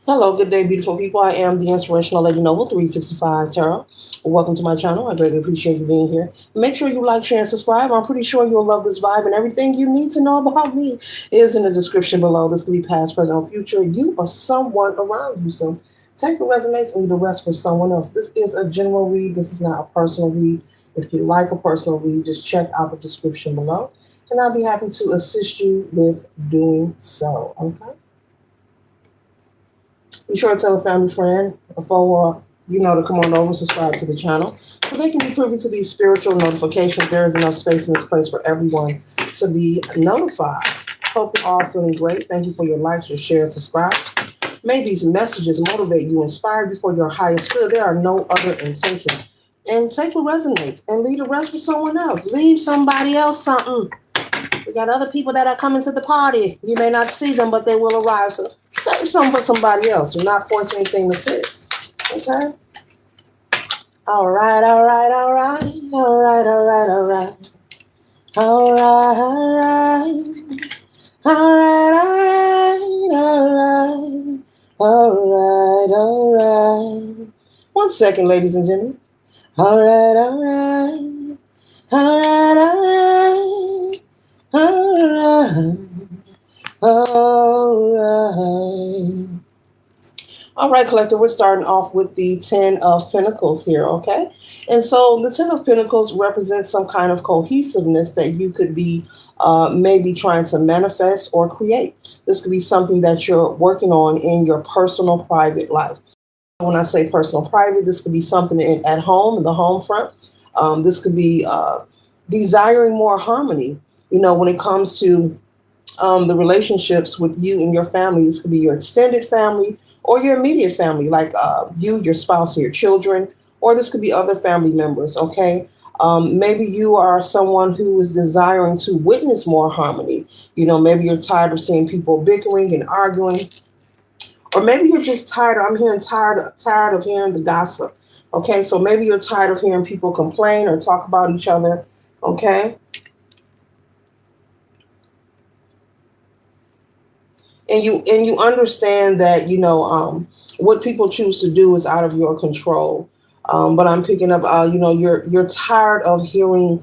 Hello, good day, beautiful people. I am the Inspirational Lady Noble 365 Tarot. Welcome to my channel. I greatly appreciate you being here. Make sure you like, share, and subscribe. I'm pretty sure you'll love this vibe, and everything you need to know about me is in the description below. This could be past, present, or future. You or someone around you. So take what resonates and leave the rest for someone else. This is a general read. This is not a personal read. If you like a personal read, just check out the description below, and I'll be happy to assist you with doing so. Okay? Be sure to tell a family friend before to come on over, subscribe to the channel, so they can be privy to these spiritual notifications. There is enough space in this place for everyone to be notified. Hope you're all feeling great. Thank you for your likes, your shares, subscribes. May these messages motivate you, inspire you for your highest good. There are no other intentions. And take what resonates and leave the rest for someone else. Leave somebody else something. We got other people that are coming to the party. You may not see them, but they will arrive. So save some for somebody else. Do not force anything to fit. Okay? All right, all right, all right. All right, all right, all right. All right, all right. All right, all right, all right. All right, all right. 1 second, ladies and gentlemen. All right, all right. All right, all right. All right. All right. All right, collector, we're starting off with the Ten of Pentacles here, okay? And so the Ten of Pentacles represents some kind of cohesiveness that you could be maybe trying to manifest or create. This could be something that you're working on in your personal, private life. When I say personal, private, this could be something at home, in the home front. This could be desiring more harmony, when it comes to the relationships with you and your family. This could be your extended family or your immediate family, like you, your spouse, or your children, or this could be other family members, okay? Maybe you are someone who is desiring to witness more harmony. Maybe you're tired of seeing people bickering and arguing, or maybe you're just tired. I'm hearing tired of hearing the gossip. Okay, so maybe you're tired of hearing people complain or talk about each other. Okay, and you understand that what people choose to do is out of your control. But I'm picking up, you're tired of hearing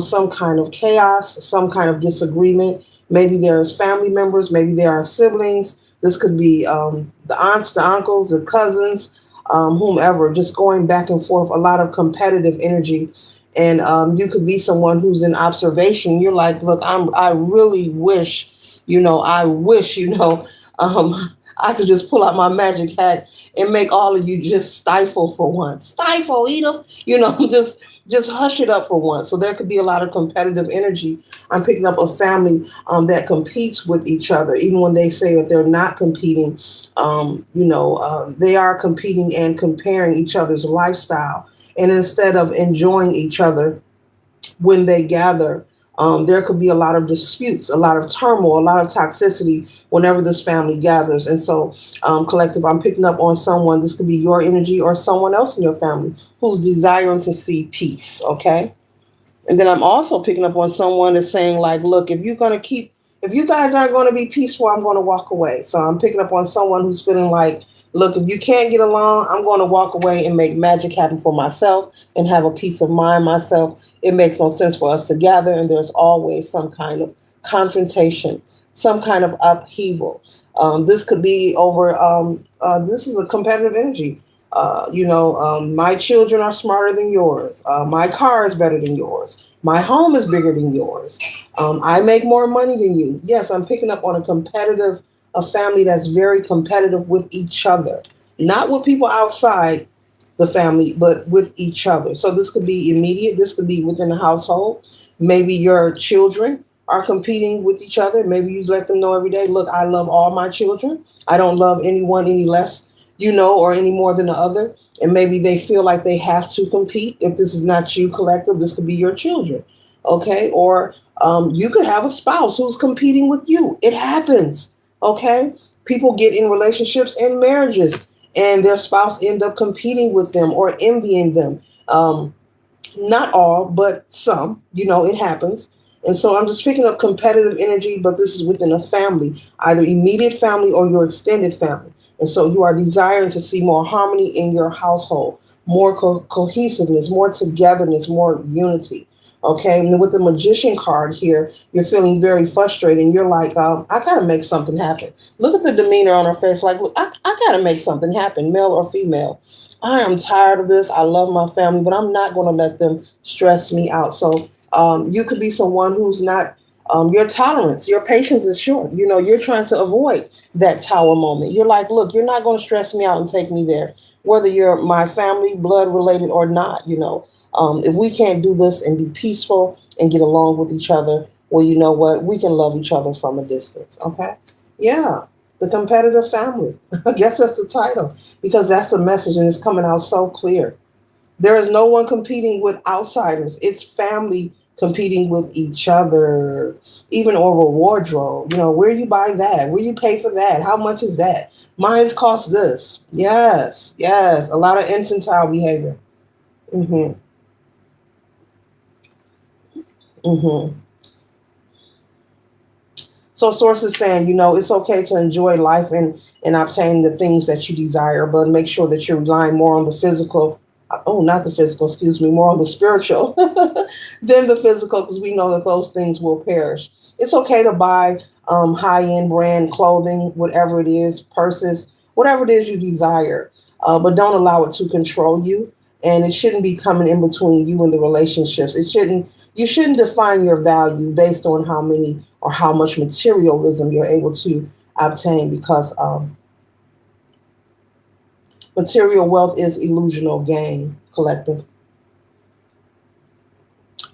some kind of chaos, some kind of disagreement. Maybe there's family members, maybe there are siblings. This could be the aunts, the uncles, the cousins, whomever, just going back and forth, a lot of competitive energy. And you could be someone who's in observation. You're like, look, I really wish, I wish, I could just pull out my magic hat and make all of you just stifle for once. Stifle, Edith, just hush it up for once. So there could be a lot of competitive energy. I'm picking up a family that competes with each other, even when they say that they're not competing. They are competing and comparing each other's lifestyle. And instead of enjoying each other when they gather, there could be a lot of disputes, a lot of turmoil, a lot of toxicity whenever this family gathers. And so, collective, I'm picking up on someone. This could be your energy or someone else in your family who's desiring to see peace. Okay. And then I'm also picking up on someone that's saying, like, look, if you guys aren't going to be peaceful, I'm going to walk away. So I'm picking up on someone who's feeling like, look, if you can't get along, I'm going to walk away and make magic happen for myself and have a peace of mind myself. It makes no sense for us to gather, and there's always some kind of confrontation, some kind of upheaval. This could be over, this is a competitive energy. My children are smarter than yours. My car is better than yours. My home is bigger than yours. I make more money than you. Yes, I'm picking up on a family that's very competitive with each other, not with people outside the family, but with each other. So this could be immediate. This could be within the household. Maybe your children are competing with each other. Maybe you let them know every day, look, I love all my children. I don't love anyone any less, or any more than the other. And maybe they feel like they have to compete. If this is not you, collective, this could be your children. Okay. Or you could have a spouse who's competing with you. It happens. Okay. People get in relationships and marriages, and their spouse end up competing with them or envying them. Not all, but some, it happens. And so I'm just picking up competitive energy, but this is within a family, either immediate family or your extended family. And so you are desiring to see more harmony in your household, more cohesiveness, more togetherness, more unity. Okay, and with the magician card here, you're feeling very frustrated. And you're like, I gotta make something happen. Look at the demeanor on her face. Like, look, I gotta make something happen, male or female. I am tired of this. I love my family, but I'm not going to let them stress me out. So you could be someone who's not, your tolerance, your patience is short. You know, you're trying to avoid that tower moment. You're like, look, you're not going to stress me out and take me there, whether you're my family, blood related or not. You know, if we can't do this and be peaceful and get along with each other, well, you know what? We can love each other from a distance. Okay. Yeah. The competitive family. I guess that's the title because that's the message and it's coming out so clear. There is no one competing with outsiders. It's family competing with each other, even over wardrobe. You know, where you buy that? Where you pay for that? How much is that? Mine's cost this. Yes, yes. A lot of infantile behavior. Mm-hmm. Mm-hmm. So source is saying, you know, it's okay to enjoy life and obtain the things that you desire, but make sure that you're relying more on the physical. Oh, not the physical, excuse me, more on the spiritual than the physical, because we know that those things will perish. It's okay to buy high end brand clothing, whatever it is, purses, whatever it is you desire, but don't allow it to control you. And it shouldn't be coming in between you and the relationships. It shouldn't. You shouldn't define your value based on how many or how much materialism you're able to obtain, because material wealth is illusional gain, collective,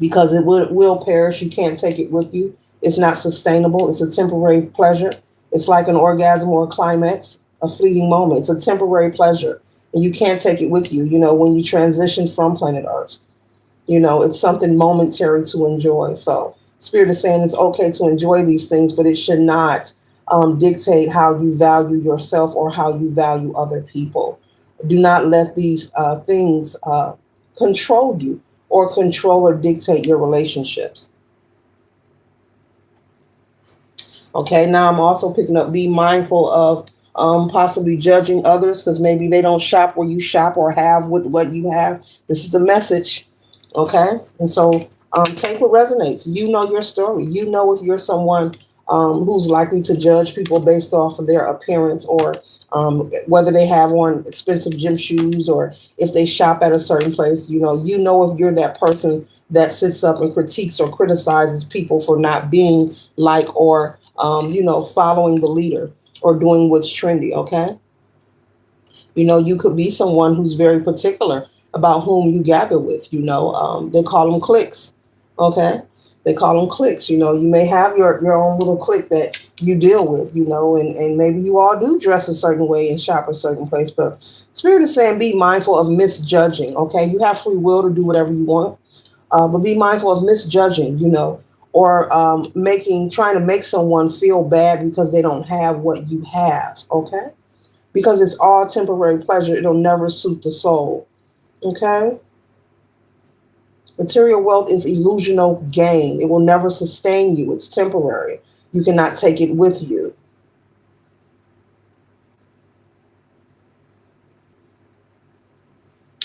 because it will perish. You can't take it with you. It's not sustainable. It's a temporary pleasure. It's like an orgasm or a climax, a fleeting moment. It's a temporary pleasure, and you can't take it with you. You know, when you transition from planet Earth, you know, it's something momentary to enjoy. So Spirit is saying it's okay to enjoy these things, but it should not dictate how you value yourself or how you value other people. Do not let these things control you or control or dictate your relationships. Okay, now I'm also picking up, be mindful of possibly judging others because maybe they don't shop where you shop or have what you have. This is the message. Okay, and so take what resonates. You know your story. You know if you're someone who's likely to judge people based off of their appearance, or whether they have on expensive gym shoes, or if they shop at a certain place. You know if you're that person that sits up and critiques or criticizes people for not being like, or following the leader or doing what's trendy. Okay, you could be someone who's very particular about whom you gather with. They call them cliques. Okay, they call them cliques. You may have your own little clique that you deal with. And maybe you all do dress a certain way and shop a certain place. But Spirit is saying be mindful of misjudging. Okay, you have free will to do whatever you want, but be mindful of misjudging. Or trying to make someone feel bad because they don't have what you have. Okay, because it's all temporary pleasure. It'll never suit the soul. Okay? Material wealth is illusional gain. It will never sustain you. It's temporary. You cannot take it with you.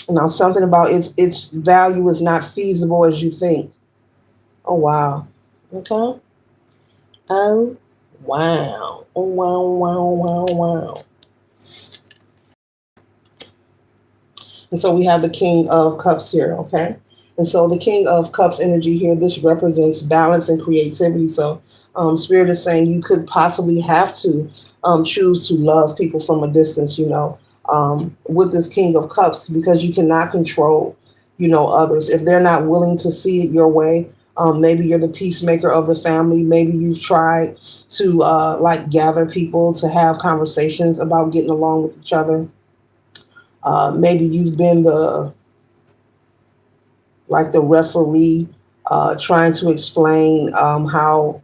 Now, something about its value is not feasible as you think. Oh wow. Okay. Oh wow. Oh wow, wow, wow, wow. And so we have the King of Cups here, okay? And so the King of Cups energy here, this represents balance and creativity. So Spirit is saying you could possibly have to choose to love people from a distance, with this King of Cups, because you cannot control, others. If they're not willing to see it your way, maybe you're the peacemaker of the family. Maybe you've tried to gather people to have conversations about getting along with each other. Maybe you've been the referee, trying to explain how,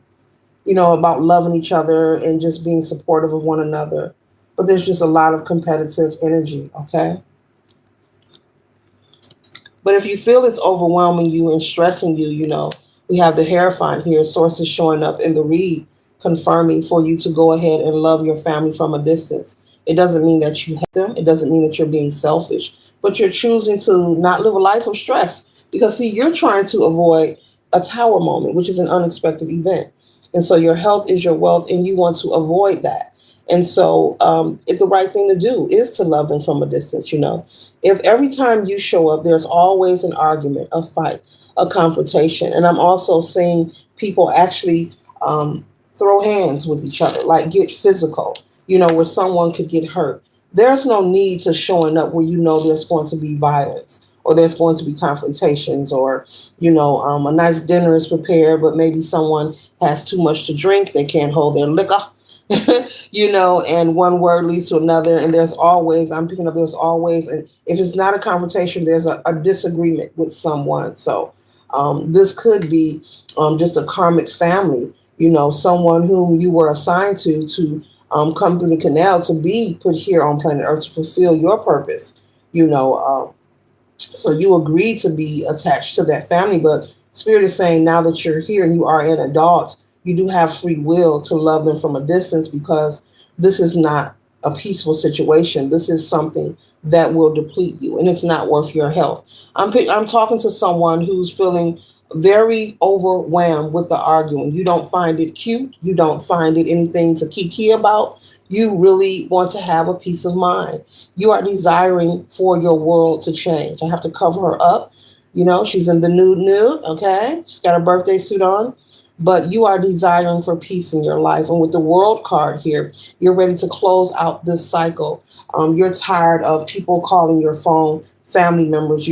about loving each other and just being supportive of one another. But there's just a lot of competitive energy, okay? But if you feel it's overwhelming you and stressing you, we have the Hierophant here, sources showing up in the read, confirming for you to go ahead and love your family from a distance. It doesn't mean that you hate them. It doesn't mean that you're being selfish, but you're choosing to not live a life of stress because, see, you're trying to avoid a tower moment, which is an unexpected event. And so your health is your wealth, and you want to avoid that. And so, the right thing to do is to love them from a distance. If every time you show up, there's always an argument, a fight, a confrontation. And I'm also seeing people actually throw hands with each other, like get physical, where someone could get hurt. There's no need to showing up where there's going to be violence or there's going to be confrontations or, a nice dinner is prepared, but maybe someone has too much to drink. They can't hold their liquor. And one word leads to another. And I'm picking up, there's always, and if it's not a confrontation, there's a disagreement with someone. So this could be just a karmic family, someone whom you were assigned to come through the canal to be put here on planet Earth to fulfill your purpose, so you agreed to be attached to that family, but Spirit is saying now that you're here and you are an adult, you do have free will to love them from a distance because this is not a peaceful situation. This is something that will deplete you, and it's not worth your health. I'm talking to someone who's feeling very overwhelmed with the arguing. You don't find it cute. You don't find it anything to kiki about. You really want to have a peace of mind. You are desiring for your world to change. I have to cover her up. She's in the nude, okay? She's got a birthday suit on. But you are desiring for peace in your life. And with the world card here, you're ready to close out this cycle. You're tired of people calling your phone, family members,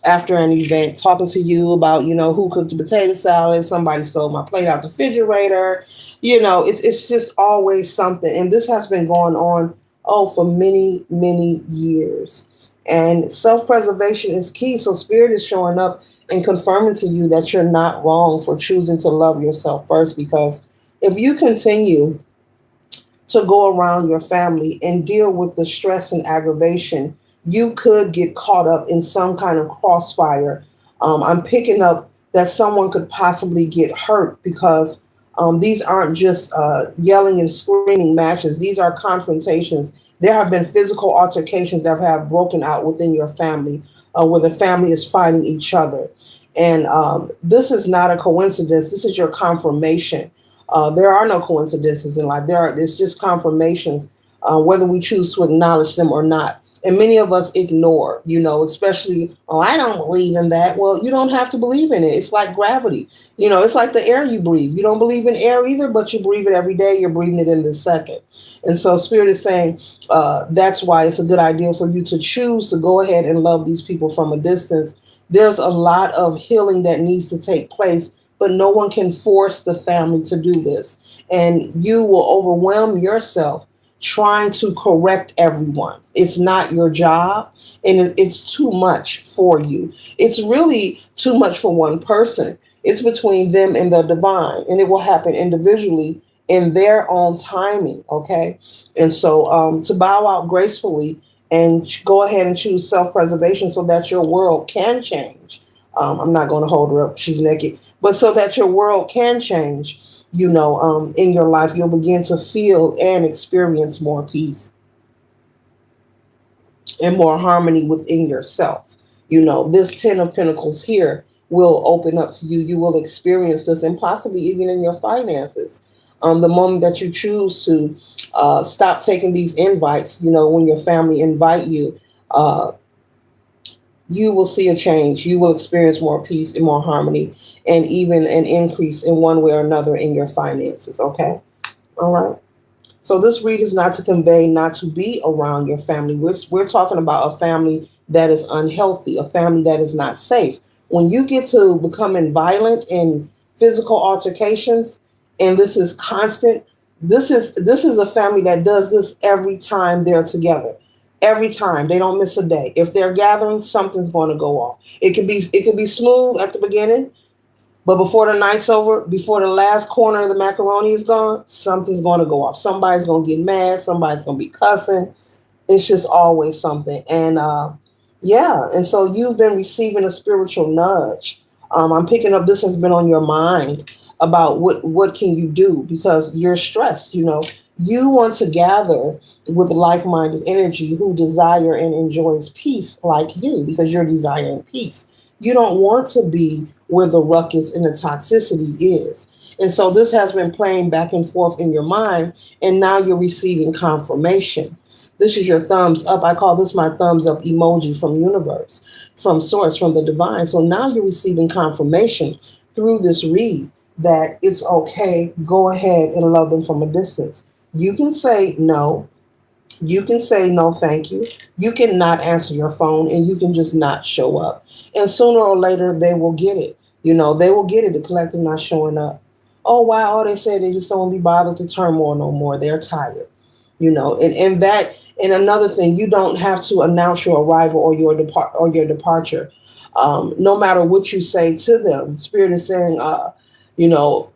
after an event, talking to you about, who cooked the potato salad, somebody stole my plate out the refrigerator. It's just always something. And this has been going on, for many, many years. And self-preservation is key. So Spirit is showing up and confirming to you that you're not wrong for choosing to love yourself first. Because if you continue to go around your family and deal with the stress and aggravation, you could get caught up in some kind of crossfire. I'm picking up that someone could possibly get hurt because these aren't just yelling and screaming matches. These are confrontations. There have been physical altercations that have broken out within your family where the family is fighting each other. And this is not a coincidence. This is your confirmation. There are no coincidences in life. It's just confirmations, whether we choose to acknowledge them or not. And many of us ignore, especially, I don't believe in that. Well, you don't have to believe in it. It's like gravity. It's like the air you breathe. You don't believe in air either, but you breathe it every day. You're breathing it in this second. And so Spirit is saying that's why it's a good idea for you to choose to go ahead and love these people from a distance. There's a lot of healing that needs to take place, but no one can force the family to do this. And you will overwhelm yourself trying to correct everyone. It's not your job, and it's too much for you. It's really too much for one person. It's between them and the divine, and it will happen individually in their own timing, okay? And so to bow out gracefully and go ahead and choose self-preservation so that your world can change. I'm not going to hold her up. She's naked. But so that your world can change, in your life, you'll begin to feel and experience more peace and more harmony within yourself. This 10 of Pentacles here will open up to you. You will experience this and possibly even in your finances. The moment that you choose to stop taking these invites, when your family invite you, you will see a change. You will experience more peace and more harmony and even an increase in one way or another in your finances. Okay. All right. So this read is not to convey not to be around your family. We're talking about a family that is unhealthy, a family that is not safe. When you get to becoming violent in physical altercations, and this is constant, this is a family that does this every time they're together. Every time. They don't miss a day. If they're gathering, something's going to go off. It could be smooth at the beginning, but before the night's over, before the last corner of the macaroni is gone, something's going to go off. Somebody's going to get mad. Somebody's going to be cussing. It's just always something. And yeah, and so you've been receiving a spiritual nudge. I'm picking up this has been on your mind about what can you do because you're stressed. You want to gather with like-minded energy who desire and enjoys peace like you, because you're desiring peace. You don't want to be where the ruckus and the toxicity is. And so this has been playing back and forth in your mind, and now you're receiving confirmation. This is your thumbs up. I call this my thumbs up emoji from universe, from source, from the divine. So now you're receiving confirmation through this read that it's okay. Go ahead and love them from a distance. You can say no. You can say no, thank you. You can not answer your phone, and you can just not show up. And sooner or later, they will get it. They will get it. The collective not showing up. Oh, wow. Oh, they say they just don't want to be bothered to turmoil no more. They're tired. And another thing, you don't have to announce your arrival or your departure. No matter what you say to them, Spirit is saying, you know,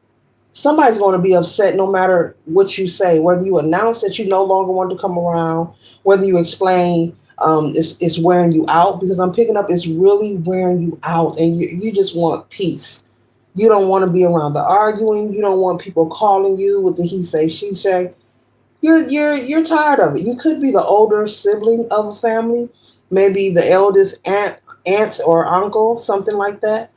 somebody's going to be upset no matter what you say, whether you announce that you no longer want to come around, whether you explain it's wearing you out, because I'm picking up it's really wearing you out, and you just want peace. You don't want to be around the arguing. You don't want people calling you with the he say, she say. You're tired of it. You could be the older sibling of a family, maybe the eldest aunt or uncle, something like that.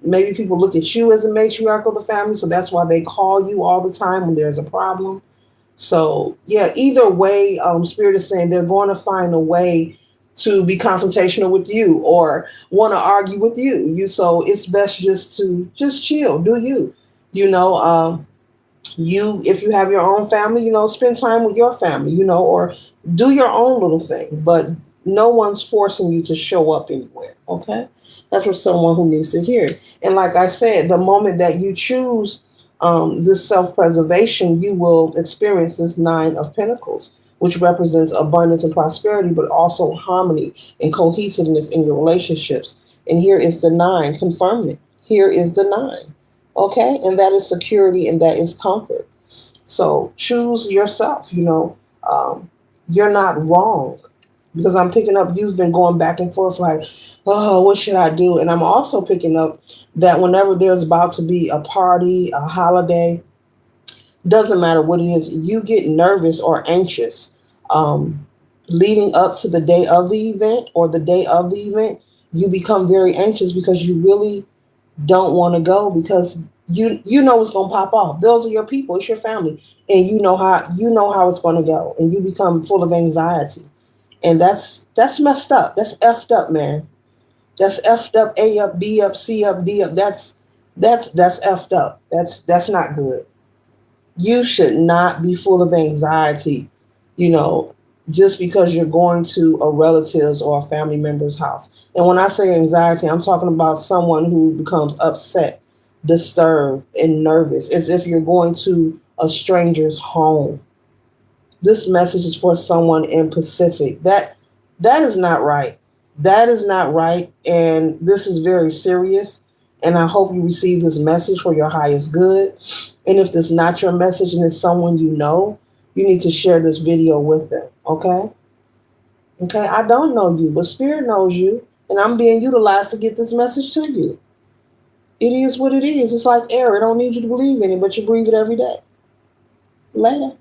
Maybe people look at you as a matriarch of the family, so that's why they call you all the time when there's a problem. So yeah, either way, Spirit is saying they're going to find a way to be confrontational with you or want to argue with you. So it's best just to just chill, do you. You know, if you have your own family, spend time with your family, or do your own little thing, but no one's forcing you to show up anywhere. Okay, that's for someone who needs to hear it. And like I said, the moment that you choose this self-preservation, you will experience this Nine of Pentacles, which represents abundance and prosperity, but also harmony and cohesiveness in your relationships. And here is the nine confirming it. Here is the nine. Okay, and that is security, and that is comfort. So choose yourself. You're not wrong, because I'm picking up you've been going back and forth like, oh, what should I do? And I'm also picking up that whenever there's about to be a party, a holiday, doesn't matter what it is, you get nervous or anxious leading up to the day of the event or the day of the event. You become very anxious because you really don't want to go, because you know it's gonna pop off. Those are your people, it's your family, and you know how it's gonna go, and you become full of anxiety, and that's messed up. That's effed up, man. That's effed up. A up, B up, C up, D up. That's effed up. That's not good. You should not be full of anxiety, you know, just because you're going to a relative's or a family member's house. And when I say anxiety, I'm talking about someone who becomes upset, disturbed, and nervous, as if you're going to a stranger's home. This message is for someone in Pacific. That is not right. That is not right. And this is very serious. And I hope you receive this message for your highest good. And if this is not your message and it's someone you need to share this video with them. Okay? Okay. I don't know you, but Spirit knows you. And I'm being utilized to get this message to you. It is what it is. It's like air. I don't need you to believe in it, but you breathe it every day. Later.